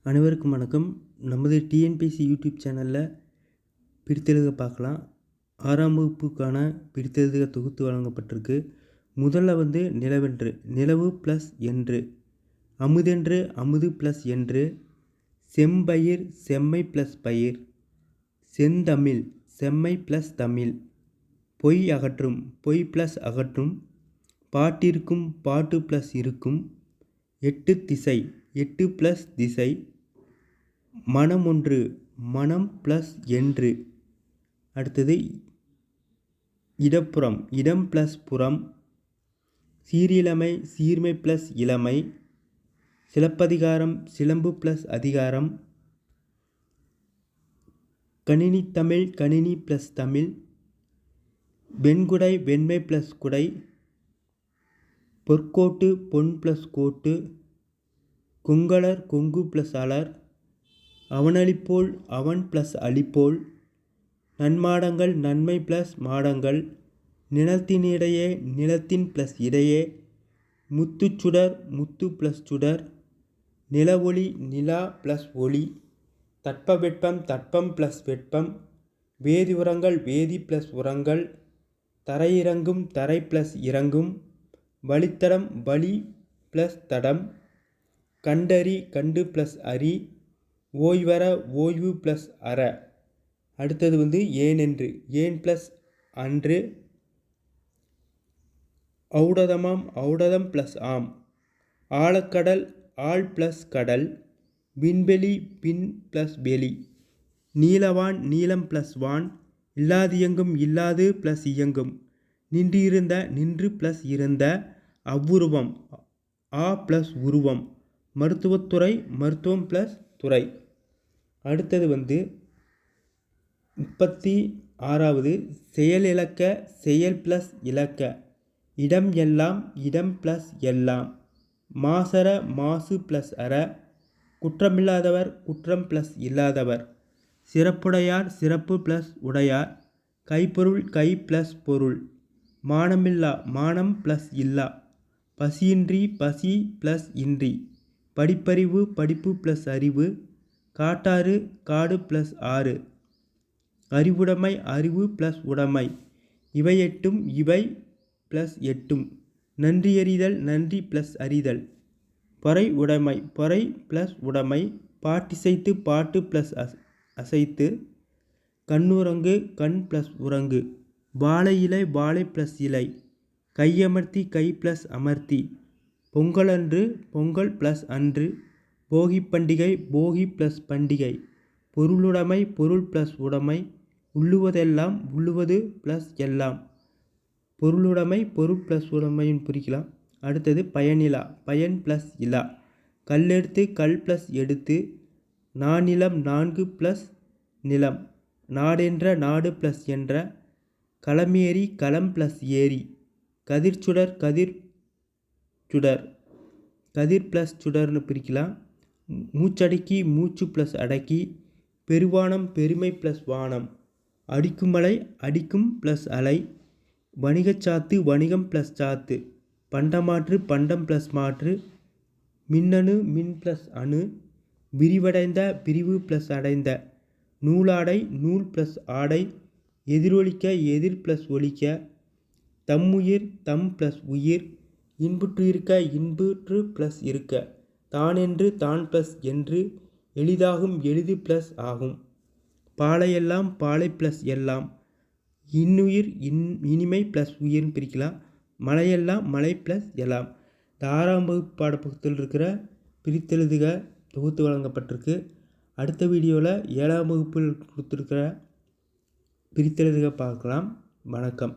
அனைவருக்கும் வணக்கம். நமது டிஎன்பிஎஸ்சி யூடியூப் சேனலில் பிரித்தெழுத பார்க்கலாம். 6ஆம் வகுப்புக்கான பிரித்தெழுதுக தொகுத்து வழங்கப்பட்டிருக்கு. முதல்ல நிலவென்று, நிலவு ப்ளஸ் என்று, அமுதென்று, அமுது ப்ளஸ் என்று, செம்பயிர், செம்மை ப்ளஸ் பயிர், செந்தமிழ், செம்மை ப்ளஸ் தமிழ், பொய் அகற்றும், பொய் ப்ளஸ் அகற்றும், பாட்டிற்கும், பாட்டு ப்ளஸ் இருக்கும், எட்டு திசை, எட்டு ப்ளஸ் திசை, மனமொன்று, மனம் ப்ளஸ் என்று. அடுத்தது இடப்புறம், இடம் ப்ளஸ் புறம், சீரிழமை, சீர்மை ப்ளஸ் இளமை, சிலப்பதிகாரம், சிலம்பு ப்ளஸ் அதிகாரம், கணினி தமிழ், கணினி ப்ளஸ் தமிழ், வெண்குடை, வெண்மை ப்ளஸ் குடை, பொற்கோட்டு, பொன் ப்ளஸ் கோட்டு, கொங்கலர், கொங்கு ப்ளஸ் அலர், அவனளிப்போல், அவன் ப்ளஸ் அளிப்போல், நன்மாடங்கள், நன்மை ப்ளஸ் மாடங்கள், நிலத்தினிடையே, நிலத்தின் ப்ளஸ் இடையே, முத்துச்சுடர், முத்து ப்ளஸ் சுடர், நிலவொளி, நிலா ப்ளஸ் ஒளி, தட்பவெப்பம், தட்பம் ப்ளஸ் வெப்பம், வேதி உரங்கள், வேதி ப்ளஸ் உரங்கள், தரையிறங்கும், தரை ப்ளஸ் இறங்கும், வழித்தடம், வழி ப்ளஸ் தடம், கண்டறி, கண்டு ப்ளஸ் அறி, ஓய்வற, ஓய்வு ப்ளஸ் அற. அடுத்தது ஏனென்று, ஏன் ப்ளஸ் அன்று, ஔடதமாம், ஔடதம் ப்ளஸ் ஆம், ஆழக்கடல், ஆழ் ப்ளஸ் கடல், விண்வெளி, விண் ப்ளஸ் வெளி, நீலவான், நீலம் ப்ளஸ் வான், இல்லாதியங்கும், இல்லாது ப்ளஸ் இயங்கும், நின்று இருந்த, நின்று ப்ளஸ் இருந்த, அவ்வுருவம், ஆ ப்ளஸ் உருவம், மருத்துவத்துறை, மருத்துவம் ப்ளஸ் துறை. அடுத்தது 36வது செயல் இலக்க, செயல் ப்ளஸ் இலக்க, இடம் எல்லாம், இடம் ப்ளஸ் எல்லாம், மாசற, மாசு ப்ளஸ் அற, குற்றமில்லாதவர், குற்றம் ப்ளஸ் இல்லாதவர், சிறப்புடையார், சிறப்பு ப்ளஸ் உடையார், கைப்பொருள், கை ப்ளஸ் பொருள், மானமில்லா, மானம் ப்ளஸ் இல்லா, பசியின்றி, பசி ப்ளஸ் இன்றி, படிப்பறிவு, படிப்பு ப்ளஸ் அறிவு, காட்டாறு, காடு ப்ளஸ் ஆறு, அறிவுடைமை, அறிவு ப்ளஸ் உடைமை, இவை எட்டும், இவை ப்ளஸ் எட்டும், நன்றியறிதல், நன்றி ப்ளஸ் அறிதல், பொறை உடைமை, பொறை ப்ளஸ் உடைமை, பாட்டிசைத்து, பாட்டு ப்ளஸ் அசைத்து, கண்ணுறங்கு, கண் ப்ளஸ் உறங்கு, வாழை இலை, வாழை ப்ளஸ் இலை, கையமர்த்தி, கை ப்ளஸ் அமர்த்தி, பொங்கலன்று, பொங்கல் ப்ளஸ் அன்று, போகி பண்டிகை, போகி ப்ளஸ் பண்டிகை, பொருளுடைமை, பொருள் ப்ளஸ் உடைமை, உள்ளுவதெல்லாம், உள்ளுவது ப்ளஸ் எல்லாம், பொருளுடைமை, பொருள் ப்ளஸ் உடைமைன்னு பிரிக்கலாம். அடுத்தது பயனிலா, பயன் ப்ளஸ் இலா, கல்லெடுத்து, கல் ப்ளஸ் எடுத்து, நானிலம், நான்கு ப்ளஸ் நிலம், நாடென்ற, நாடு ப்ளஸ் என்ற, களமேறி, களம் ப்ளஸ் ஏரி, கதிர்ச்சுடர், கதிர் சுடர், கதிர் ப்ளஸ் சுடர்னு பிரிக்கலாம். மூச்சடக்கி, மூச்சு ப்ளஸ் அடக்கி, பெருவானம், பெருமை ப்ளஸ் வானம், அடிக்குமலை, அடிக்கும் ப்ளஸ் அலை, வணிகச்சாத்து, வணிகம் ப்ளஸ் சாத்து, பண்டமாற்று, பண்டம் ப்ளஸ் மாற்று, மின்னணு, மின் ப்ளஸ் அணு, விரிவடைந்த, விரிவு ப்ளஸ் அடைந்த, நூலாடை, நூல் ப்ளஸ் ஆடை, எதிரொலிக்க, எதிர் ப்ளஸ் ஒலிக்க, தம்முயிர், தம் ப்ளஸ் உயிர், இன்புற்று இருக்க, இன்புற்று ப்ளஸ் இருக்க, தானென்று, தான் ப்ளஸ் என்று, எளிதாகும், எளிது ப்ளஸ் ஆகும், பாலையெல்லாம், பாலை ப்ளஸ் எல்லாம், இன்னுயிர், இனிமை ப்ளஸ் உயிர்னு பிரிக்கலாம். மலையெல்லாம், மலை ப்ளஸ் எல்லாம். இந்த 6ஆம் வகுப்பு பாடப்புத்தகத்தில் இருக்கிற பிரித்தெழுதுக தொகுத்து வழங்கப்பட்டிருக்கு. அடுத்த வீடியோவில் 7ஆம் வகுப்பில் கொடுத்துருக்கிற பிரித்தெழுதுக பார்க்கலாம். வணக்கம்.